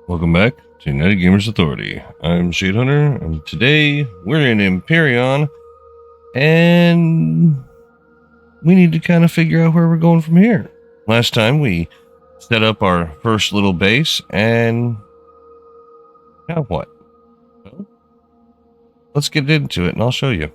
Welcome back to United Gamers Authority. I'm Shade Hunter, and today we're in Empyrion, and we need to kind of figure out where we're going from here. Last time we set up our first little base, and now what? Well, let's get into it, and I'll show you.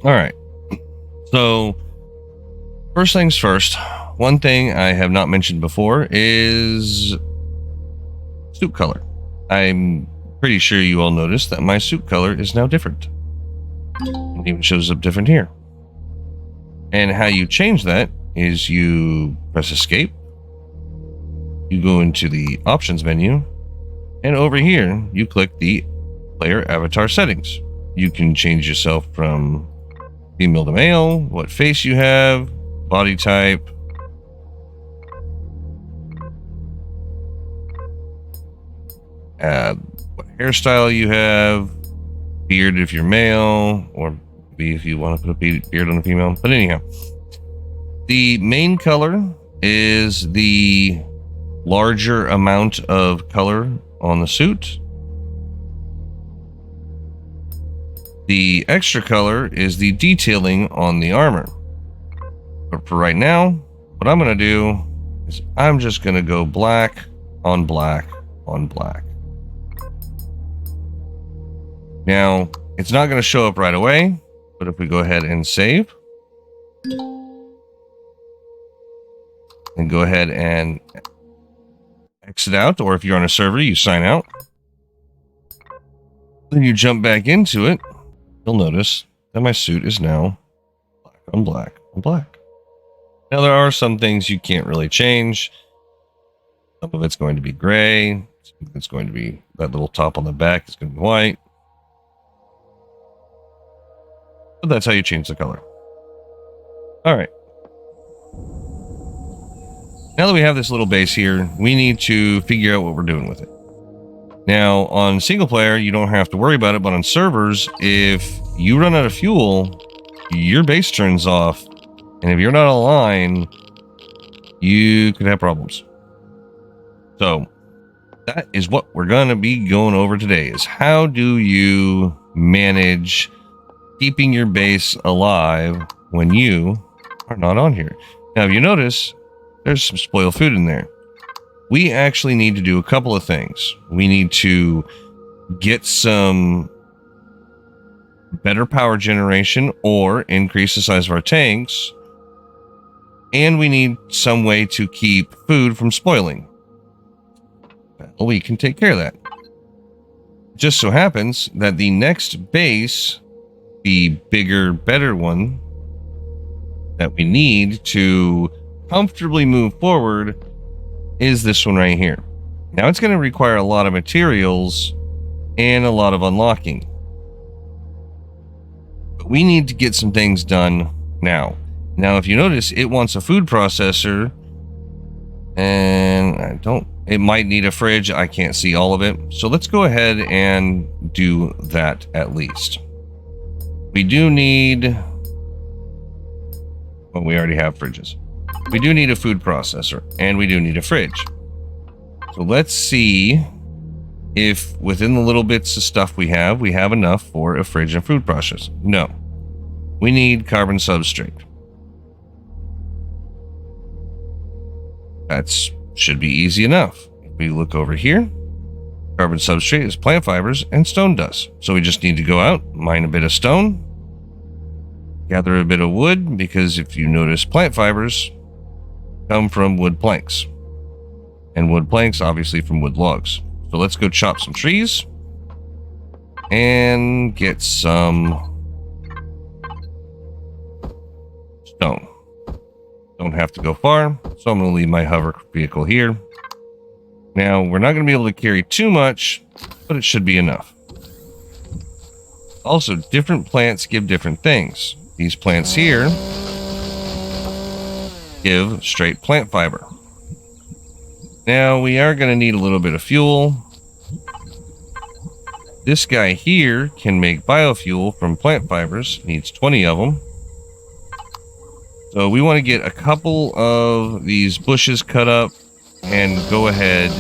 Alright, so first things first, one thing I have not mentioned before is suit color. I'm pretty sure you all noticed that my suit color is now different. It even shows up different here. And how you change that is you press escape, you go into the options menu, and over here you click the player avatar settings. You can change yourself from female to male, what face you have, body type, what hairstyle you have, beard if you're male, or maybe if you want to put a beard on a female. But anyhow, the main color is the larger amount of color on the suit. The extra color is the detailing on the armor. But for right now, what I'm going to do is I'm just going to go black on black on black. Now, it's not going to show up right away, but if we go ahead and save, and go ahead and exit out, or if you're on a server, you sign out, then you jump back into it, you'll notice that my suit is now black on black on black. Now, there are some things you can't really change. Some of it's going to be gray. Some of it's going to be that little top on the back is going to be white. But that's how you change the color. All right. Now that we have this little base here, we need to figure out what we're doing with it. Now, on single player, you don't have to worry about it, but on servers, if you run out of fuel, your base turns off, and if you're not online, you could have problems. So, that is what we're going to be going over today, is how do you manage keeping your base alive when you are not on here. Now, if you notice, there's some spoiled food in there. We actually need to do a couple of things. We need to get some better power generation or increase the size of our tanks. And we need some way to keep food from spoiling. Well, we can take care of that. It just so happens that the next base, the bigger, better one that we need to comfortably move forward, is this one right here. Now, it's going to require a lot of materials and a lot of unlocking. But we need to get some things done now. Now, if you notice, it wants a food processor, and it might need a fridge. I can't see all of it. So let's go ahead and do that at least. We do need, well, we already have fridges. We do need a food processor, and we do need a fridge. So let's see if within the little bits of stuff we have enough for a fridge and food processor. No. We need carbon substrate. That should be easy enough. If we look over here, carbon substrate is plant fibers and stone dust. So we just need to go out, mine a bit of stone, gather a bit of wood, because if you notice, plant fibers come from wood planks, and wood planks obviously from wood logs. So let's go chop some trees and get some stone. Don't have to go far, so I'm going to leave my hover vehicle here. Now, we're not going to be able to carry too much, but it should be enough. Also, different plants give different things. These plants here give straight plant fiber. Now, we are going to need a little bit of fuel. This guy here can make biofuel from plant fibers. Needs 20 of them. So we want to get a couple of these bushes cut up and go ahead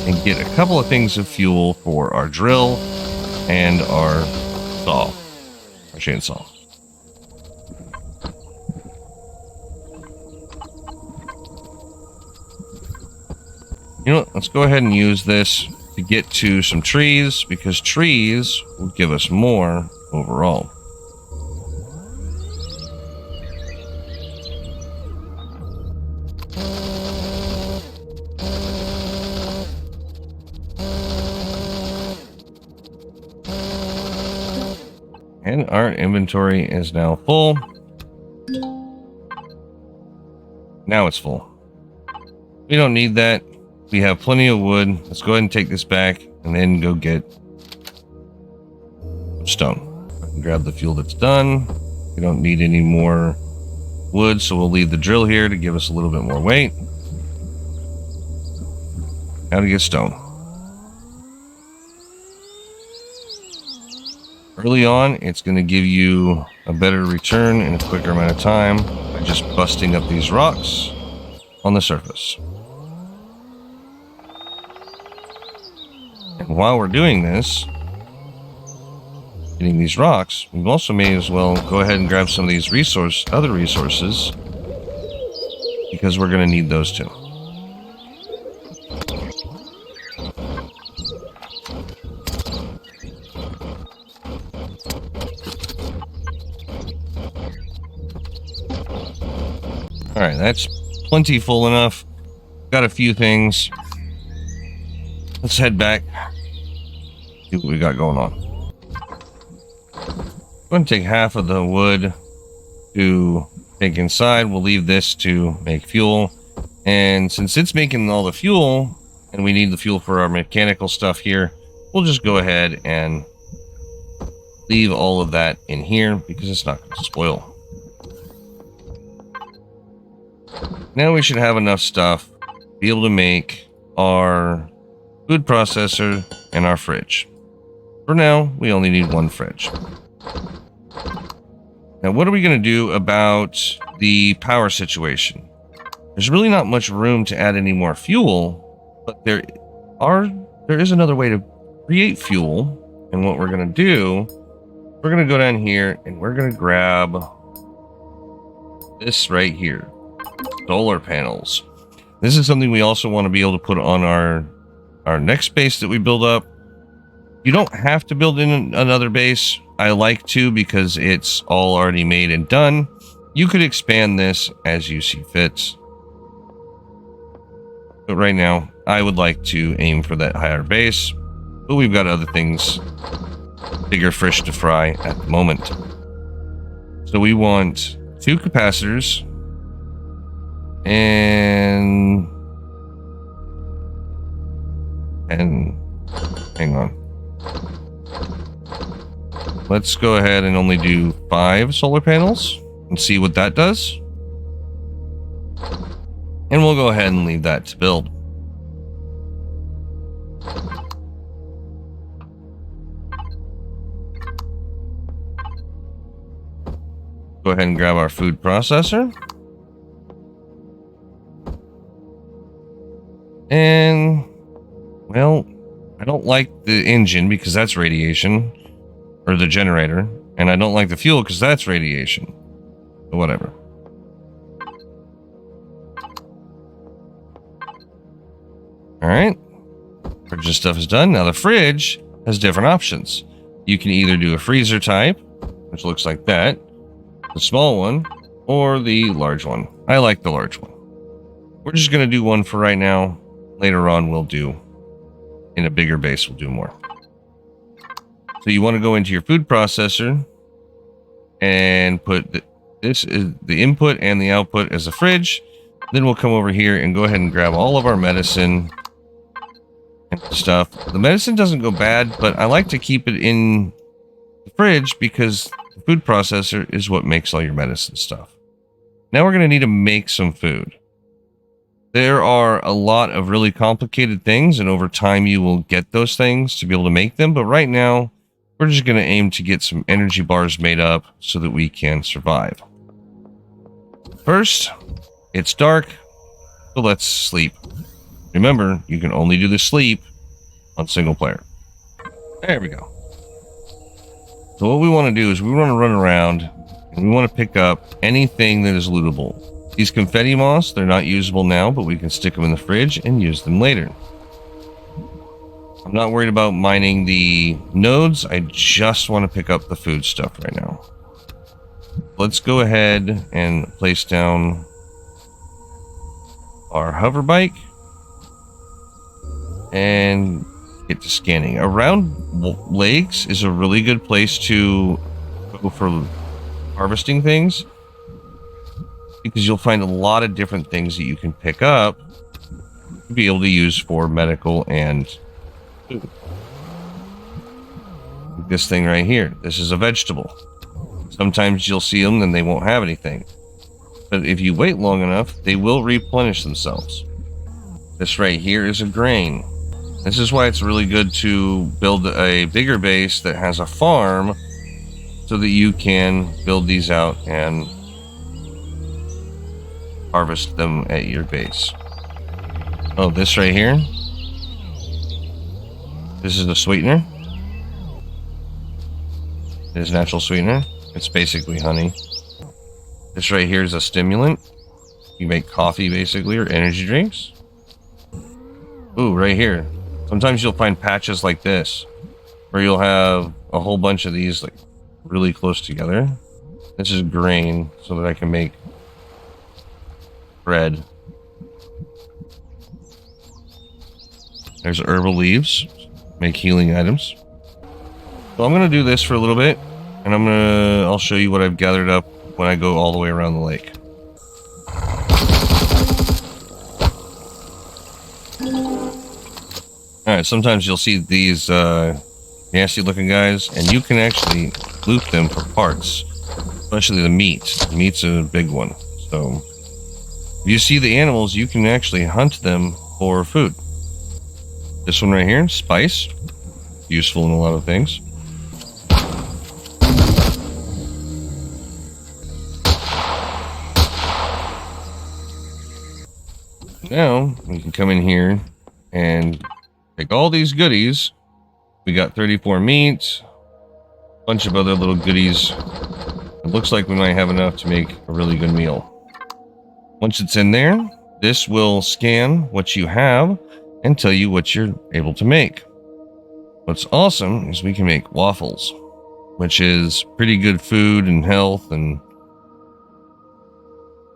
and get a couple of things of fuel for our drill and our saw, our chainsaw. You know what? Let's go ahead and use this to get to some trees, because trees will give us more overall. And our inventory is now full. Now it's full. We don't need that. We have plenty of wood. Let's go ahead and take this back and then go get stone. I can grab the fuel that's done. We don't need any more wood, so we'll leave the drill here to give us a little bit more weight. Now to get stone. Early on, it's going to give you a better return in a quicker amount of time by just busting up these rocks on the surface. And while we're doing this, getting these rocks, we also may as well go ahead and grab some of these other resources, because we're going to need those too. All right, that's plenty full enough. Got a few things. Let's head back. See what we got going on. I'm going to take half of the wood to take inside. We'll leave this to make fuel. And since it's making all the fuel, and we need the fuel for our mechanical stuff here, we'll just go ahead and leave all of that in here because it's not going to spoil. Now we should have enough stuff to be able to make our food processor and our fridge. For now, we only need one fridge. Now, what are we going to do about the power situation? There's really not much room to add any more fuel, but there is another way to create fuel. And what we're going to do, we're going to go down here and we're going to grab this right here. Solar panels. This is something we also want to be able to put on our next base that we build up. You don't have to build in another base. I like to because it's all already made and done. You could expand this as you see fit. But right now, I would like to aim for that higher base. But we've got other things, bigger fish to fry at the moment. So we want 2 capacitors. And hang on. Let's go ahead and only do 5 solar panels and see what that does. And we'll go ahead and leave that to build. Go ahead and grab our food processor. And, well, I don't like the engine because that's radiation, or the generator, and I don't like the fuel because that's radiation. But whatever. Alright. Fridge stuff is done. Now the fridge has different options. You can either do a freezer type, which looks like that, the small one, or the large one. I like the large one. We're just going to do one for right now. Later on, we'll do, in a bigger base, we'll do more. So you want to go into your food processor and put this is the input and the output as a fridge. Then we'll come over here and go ahead and grab all of our medicine and stuff. The medicine doesn't go bad, but I like to keep it in the fridge because the food processor is what makes all your medicine stuff. Now we're going to need to make some food. There are a lot of really complicated things, and over time you will get those things to be able to make them. But right now, we're just going to aim to get some energy bars made up so that we can survive. First, it's dark, so let's sleep. Remember, you can only do the sleep on single player. There we go. So what we want to do is we want to run around and we want to pick up anything that is lootable. These confetti moths, they're not usable now, but we can stick them in the fridge and use them later. I'm not worried about mining the nodes. I just want to pick up the food stuff right now. Let's go ahead and place down our hover bike and get to scanning. Around lakes is a really good place to go for harvesting things, because you'll find a lot of different things that you can pick up to be able to use for medical and food. This thing right here, this is a vegetable. Sometimes you'll see them and they won't have anything, but if you wait long enough, they will replenish themselves. This right here is a grain. This is why it's really good to build a bigger base that has a farm so that you can build these out and harvest them at your base. Oh, this right here. This is a sweetener. It is natural sweetener. It's basically honey. This right here is a stimulant. You make coffee basically, or energy drinks. Ooh, right here. Sometimes you'll find patches like this where you'll have a whole bunch of these like really close together. This is grain so that I can make bread. There's herbal leaves, make healing items. So I'm gonna do this for a little bit, and I'll show you what I've gathered up when I go all the way around the lake. Alright, sometimes you'll see these nasty looking guys, and you can actually loot them for parts, especially the meat. The meat's a big one. So if you see the animals, you can actually hunt them for food. This one right here, spice, useful in a lot of things. Now we can come in here and take all these goodies. We got 34 meat, a bunch of other little goodies. It looks like we might have enough to make a really good meal. Once it's in there, this will scan what you have and tell you what you're able to make. What's awesome is we can make waffles, which is pretty good food and health and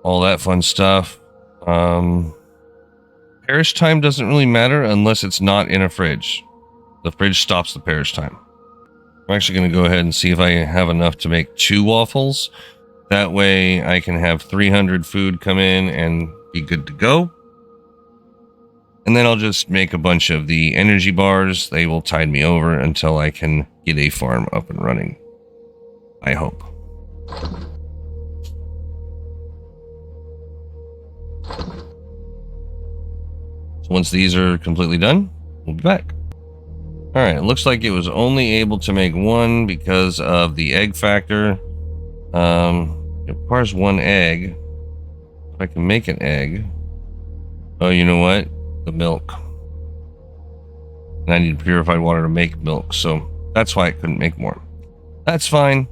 all that fun stuff. Perish time doesn't really matter unless it's not in a fridge. The fridge stops the perish time. I'm actually going to go ahead and see if I have enough to make 2 waffles. That way I can have 300 food come in and be good to go. And then I'll just make a bunch of the energy bars. They will tide me over until I can get a farm up and running. I hope. So once these are completely done, we'll be back. Alright, it looks like it was only able to make 1 because of the egg factor. It requires 1 egg. If I can make an egg. Oh, you know what? The milk. And I need purified water to make milk, so that's why I couldn't make more. That's fine.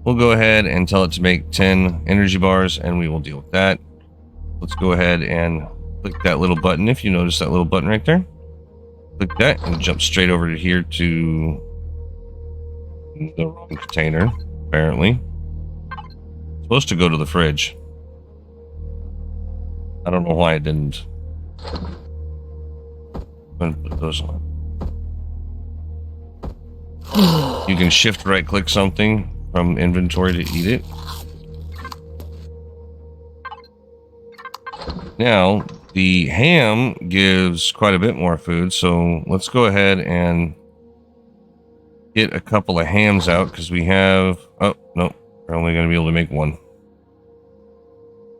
We'll go ahead and tell it to make 10 energy bars, and we will deal with that. Let's go ahead and click that little button. If you notice that little button right there, click that and jump straight over to here to the wrong container, apparently. It's supposed to go to the fridge. I don't know why it didn't. I'm gonna put those on. You can shift right click something from inventory to eat it. Now, the ham gives quite a bit more food, so let's go ahead and get a couple of hams out because we have... Oh, no. We're only going to be able to make 1.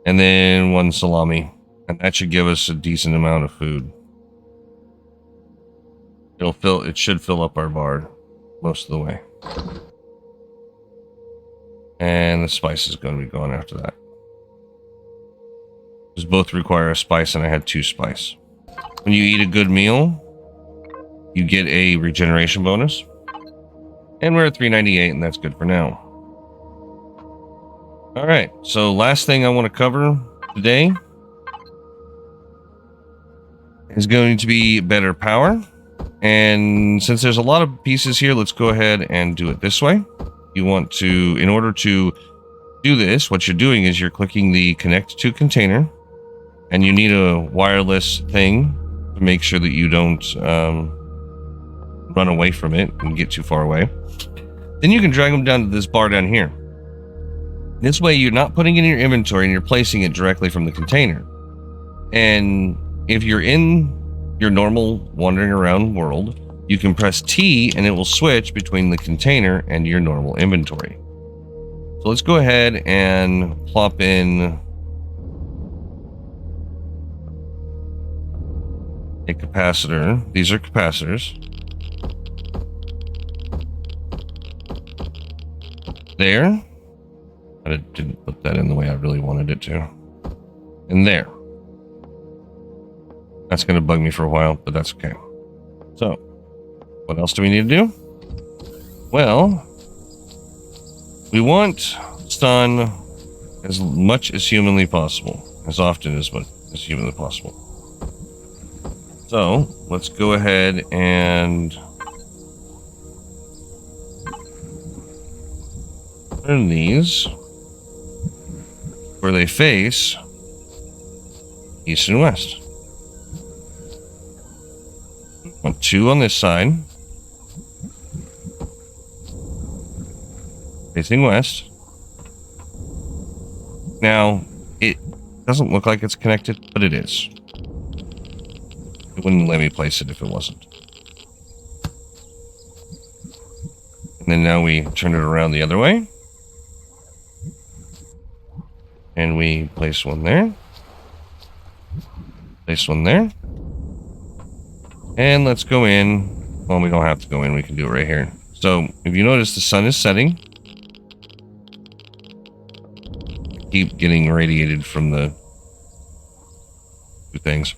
And then 1 salami. And that should give us a decent amount of food. It should fill up our bar most of the way. And the spice is going to be gone after that. These both require a spice, and I had 2 spice. When you eat a good meal, you get a regeneration bonus. And we're at 398, and that's good for now. Alright, so last thing I want to cover today is going to be better power. And since there's a lot of pieces here, let's go ahead and do it this way. You want to, in order to do this, what you're doing is you're clicking the connect to container, and you need a wireless thing to make sure that you don't run away from it and get too far away. Then you can drag them down to this bar down here. This way you're not putting it in your inventory and you're placing it directly from the container. And if you're in your normal wandering around world, you can press T and it will switch between the container and your normal inventory. So let's go ahead and plop in a capacitor. These are capacitors. There. I didn't put that in the way I really wanted it to. And there. That's going to bug me for a while, but that's okay. So, what else do we need to do? Well, we want sun as much as humanly possible. As often as humanly possible. So, let's go ahead and turn these where they face east and west. Want 2 on this side, facing west. Now, it doesn't look like it's connected, but it is. It wouldn't let me place it if it wasn't. And then now we turn it around the other way. And we place one there. Place one there. And let's go in. Well, we don't have to go in. We can do it right here. So, if you notice, the sun is setting. Keep getting irradiated from the 2 things.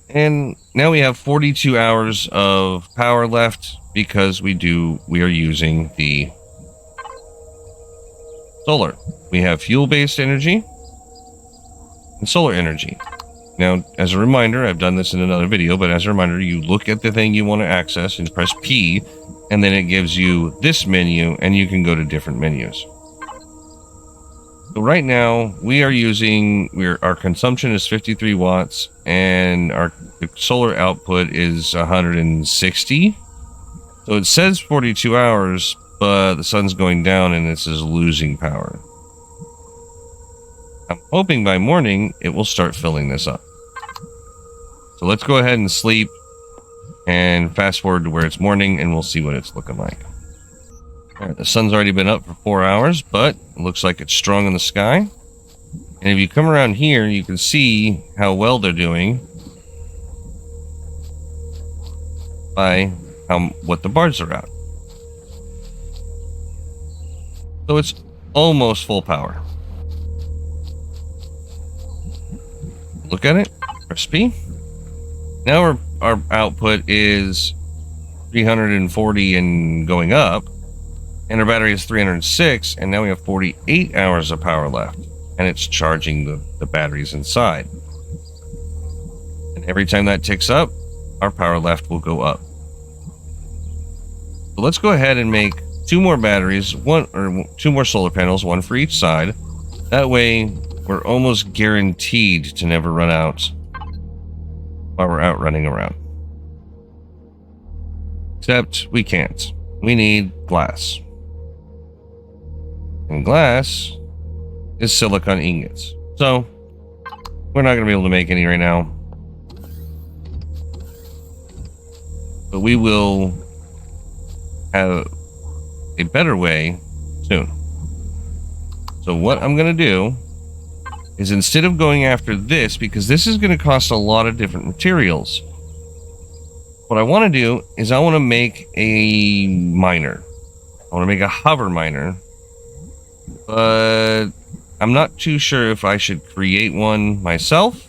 And now we have 42 hours of power left because we are using the solar. We have fuel-based energy and solar energy. Now, as a reminder, I've done this in another video, but as a reminder, you look at the thing you want to access and press P, and then it gives you this menu, and you can go to different menus. So right now, our consumption is 53 watts, and our solar output is 160. So it says 42 hours, but the sun's going down, and this is losing power. I'm hoping by morning it will start filling this up. So let's go ahead and sleep and fast forward to where it's morning and we'll see what it's looking like. All right, the sun's already been up for 4 hours, but it looks like it's strong in the sky. And if you come around here, you can see how well they're doing by what the bars are at. So it's almost full power. Look at it. Press P. Now our output is 340 and going up. And our battery is 306. And now we have 48 hours of power left. And it's charging the batteries inside. And every time that ticks up, our power left will go up. So let's go ahead and make 2 more batteries, 2 more solar panels, 1 for each side. That way, we're almost guaranteed to never run out while we're out running around. Except we can't. We need glass. And glass is silicon ingots. So, we're not going to be able to make any right now. But we will have a better way soon. So what I'm going to do is instead of going after this, because this is going to cost a lot of different materials, what I want to do is I want to make a miner. I want to make a hover miner, but I'm not too sure if I should create one myself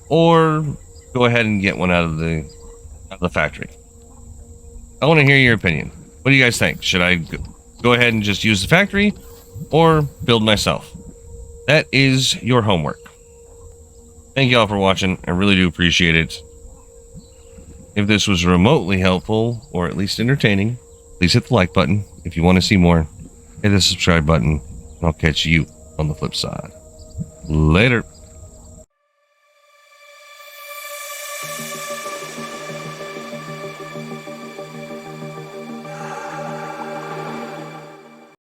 or go ahead and get one out of the factory. I want to hear your opinion. What do you guys think? Should I go ahead and just use the factory or build myself? That is your homework. Thank you all for watching. I really do appreciate it. If this was remotely helpful, or at least entertaining, please hit the like button. If you want to see more, hit the subscribe button, and I'll catch you on the flip side. Later.